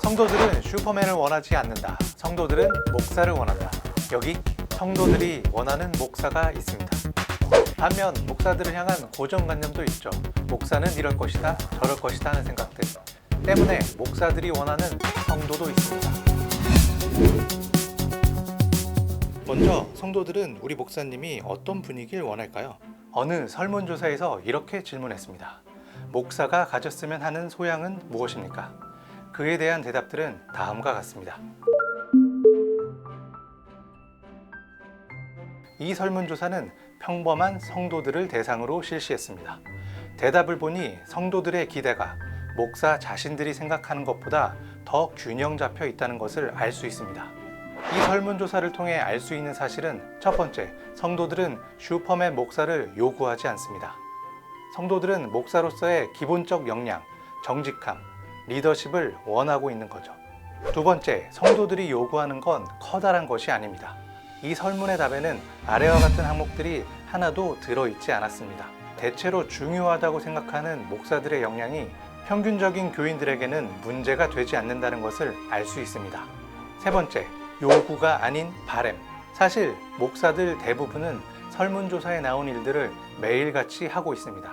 성도들은 슈퍼맨을 원하지 않는다. 성도들은 목사를 원한다. 여기 성도들이 원하는 목사가 있습니다. 반면 목사들을 향한 고정관념도 있죠. 목사는 이럴 것이다, 저럴 것이다 하는 생각들 때문에 목사들이 원하는 성도도 있습니다. 먼저 성도들은 우리 목사님이 어떤 분위기를 원할까요? 어느 설문조사에서 이렇게 질문했습니다. 목사가 가졌으면 하는 소양은 무엇입니까? 그에 대한 대답들은 다음과 같습니다. 이 설문조사는 평범한 성도들을 대상으로 실시했습니다. 대답을 보니 성도들의 기대가 목사 자신들이 생각하는 것보다 더 균형 잡혀 있다는 것을 알 수 있습니다. 이 설문조사를 통해 알 수 있는 사실은 첫 번째, 성도들은 슈퍼맨 목사를 요구하지 않습니다. 성도들은 목사로서의 기본적 역량, 정직함, 리더십을 원하고 있는 거죠. 두 번째, 성도들이 요구하는 건 커다란 것이 아닙니다. 이 설문의 답에는 아래와 같은 항목들이 하나도 들어있지 않았습니다. 대체로 중요하다고 생각하는 목사들의 역량이 평균적인 교인들에게는 문제가 되지 않는다는 것을 알 수 있습니다. 세 번째, 요구가 아닌 바램. 사실 목사들 대부분은 설문조사에 나온 일들을 매일같이 하고 있습니다.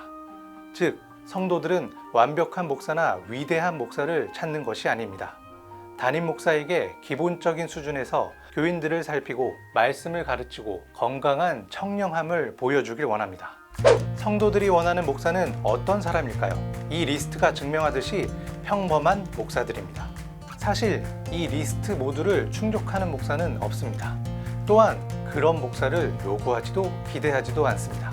즉, 성도들은 완벽한 목사나 위대한 목사를 찾는 것이 아닙니다. 담임 목사에게 기본적인 수준에서 교인들을 살피고 말씀을 가르치고 건강한 청량함을 보여주길 원합니다. 성도들이 원하는 목사는 어떤 사람일까요? 이 리스트가 증명하듯이 평범한 목사들입니다. 사실 이 리스트 모두를 충족하는 목사는 없습니다. 또한 그런 목사를 요구하지도 기대하지도 않습니다.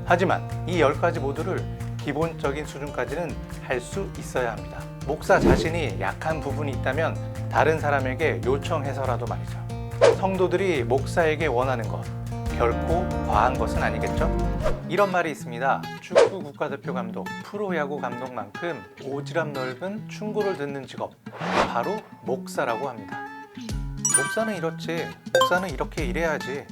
하지만 이 10가지 모두를 기본적인 수준까지는 할 수 있어야 합니다. 목사 자신이 약한 부분이 있다면 다른 사람에게 요청해서라도 말이죠. 성도들이 목사에게 원하는 것, 결코 과한 것은 아니겠죠? 이런 말이 있습니다. 축구 국가대표 감독, 프로야구 감독만큼 오지랖 넓은 충고를 듣는 직업, 바로 목사라고 합니다. 목사는 이렇지, 목사는 이렇게 일해야지.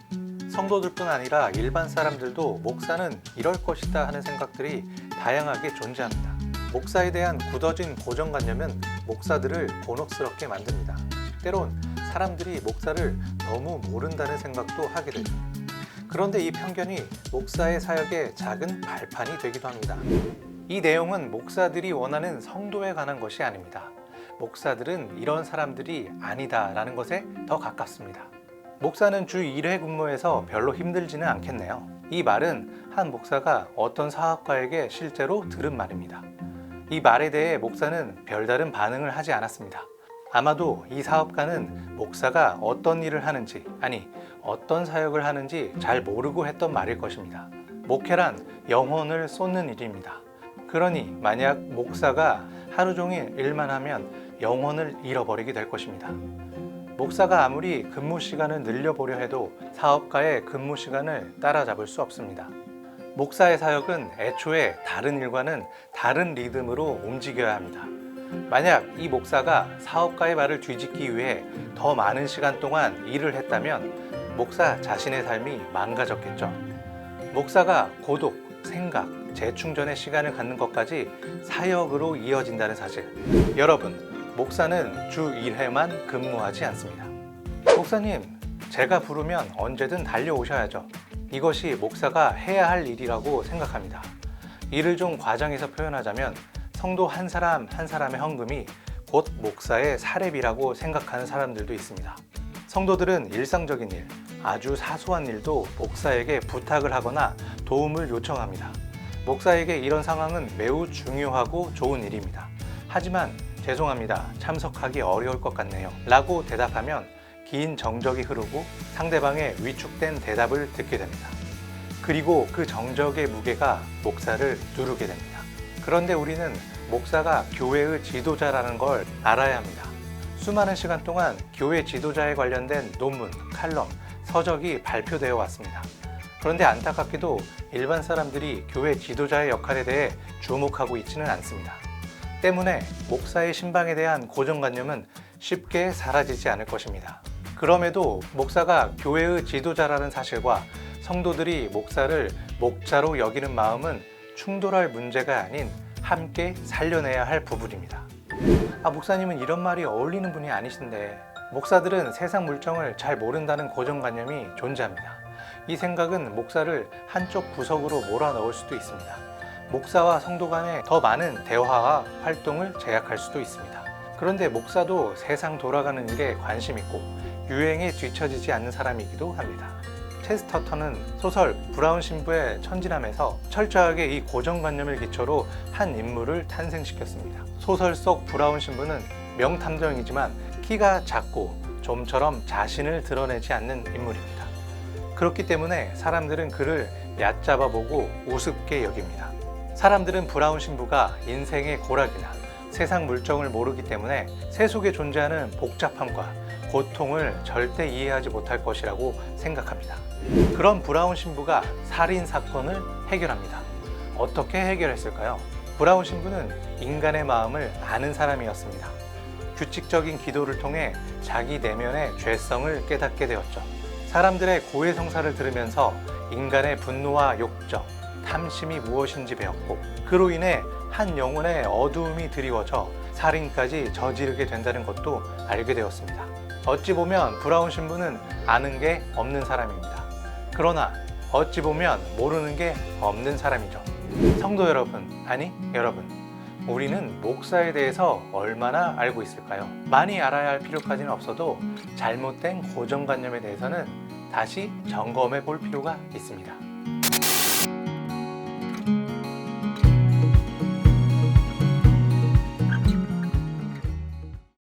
성도들뿐 아니라 일반 사람들도 목사는 이럴 것이다 하는 생각들이 다양하게 존재합니다. 목사에 대한 굳어진 고정관념은 목사들을 곤혹스럽게 만듭니다. 때론 사람들이 목사를 너무 모른다는 생각도 하게 되죠. 그런데 이 편견이 목사의 사역에 작은 발판이 되기도 합니다. 이 내용은 목사들이 원하는 성도에 관한 것이 아닙니다. 목사들은 이런 사람들이 아니다라는 것에 더 가깝습니다. 목사는 주 1회 근무에서 별로 힘들지는 않겠네요. 이 말은 한 목사가 어떤 사업가에게 실제로 들은 말입니다. 이 말에 대해 목사는 별다른 반응을 하지 않았습니다. 아마도 이 사업가는 목사가 어떤 일을 하는지, 아니 어떤 사역을 하는지 잘 모르고 했던 말일 것입니다. 목회란 영혼을 쏟는 일입니다. 그러니 만약 목사가 하루 종일 일만 하면 영혼을 잃어버리게 될 것입니다. 목사가 아무리 근무 시간을 늘려보려 해도 사업가의 근무 시간을 따라잡을 수 없습니다. 목사의 사역은 애초에 다른 일과는 다른 리듬으로 움직여야 합니다. 만약 이 목사가 사업가의 말을 뒤집기 위해 더 많은 시간 동안 일을 했다면 목사 자신의 삶이 망가졌겠죠. 목사가 고독, 생각, 재충전의 시간을 갖는 것까지 사역으로 이어진다는 사실. 여러분, 목사는 주 1회만 근무하지 않습니다. 목사님, 제가 부르면 언제든 달려오셔야죠. 이것이 목사가 해야 할 일이라고 생각합니다. 이를 좀 과장해서 표현하자면 성도 한 사람 한 사람의 헌금이 곧 목사의 사례비라고 생각하는 사람들도 있습니다. 성도들은 일상적인 일, 아주 사소한 일도 목사에게 부탁을 하거나 도움을 요청합니다. 목사에게 이런 상황은 매우 중요하고 좋은 일입니다. 하지만 죄송합니다, 참석하기 어려울 것 같네요 라고 대답하면 긴 정적이 흐르고 상대방의 위축된 대답을 듣게 됩니다. 그리고 그 정적의 무게가 목사를 누르게 됩니다. 그런데 우리는 목사가 교회의 지도자라는 걸 알아야 합니다. 수많은 시간 동안 교회 지도자에 관련된 논문, 칼럼, 서적이 발표되어 왔습니다. 그런데 안타깝게도 일반 사람들이 교회 지도자의 역할에 대해 주목하고 있지는 않습니다. 때문에 목사의 신방에 대한 고정관념은 쉽게 사라지지 않을 것입니다. 그럼에도 목사가 교회의 지도자라는 사실과 성도들이 목사를 목자로 여기는 마음은 충돌할 문제가 아닌 함께 살려내야 할 부분입니다. 목사님은 이런 말이 어울리는 분이 아니신데. 목사들은 세상 물정을 잘 모른다는 고정관념이 존재합니다. 이 생각은 목사를 한쪽 구석으로 몰아넣을 수도 있습니다. 목사와 성도 간에 더 많은 대화와 활동을 제약할 수도 있습니다. 그런데 목사도 세상 돌아가는 일에 관심 있고 유행에 뒤처지지 않는 사람이기도 합니다. 체스터턴은 소설 브라운 신부의 천지남에서 철저하게 이 고정관념을 기초로 한 인물을 탄생시켰습니다. 소설 속 브라운 신부는 명탐정이지만 키가 작고 좀처럼 자신을 드러내지 않는 인물입니다. 그렇기 때문에 사람들은 그를 얕잡아 보고 우습게 여깁니다. 사람들은 브라운 신부가 인생의 고락이나 세상 물정을 모르기 때문에 세속에 존재하는 복잡함과 고통을 절대 이해하지 못할 것이라고 생각합니다. 그런 브라운 신부가 살인 사건을 해결합니다. 어떻게 해결했을까요? 브라운 신부는 인간의 마음을 아는 사람이었습니다. 규칙적인 기도를 통해 자기 내면의 죄성을 깨닫게 되었죠. 사람들의 고해성사를 들으면서 인간의 분노와 욕정, 탐심이 무엇인지 배웠고, 그로 인해 한 영혼의 어두움이 드리워져 살인까지 저지르게 된다는 것도 알게 되었습니다. 어찌 보면 브라운 신부는 아는 게 없는 사람입니다. 그러나 어찌 보면 모르는 게 없는 사람이죠. 성도 여러분, 아니 여러분, 우리는 목사에 대해서 얼마나 알고 있을까요? 많이 알아야 할 필요까지는 없어도 잘못된 고정관념에 대해서는 다시 점검해 볼 필요가 있습니다.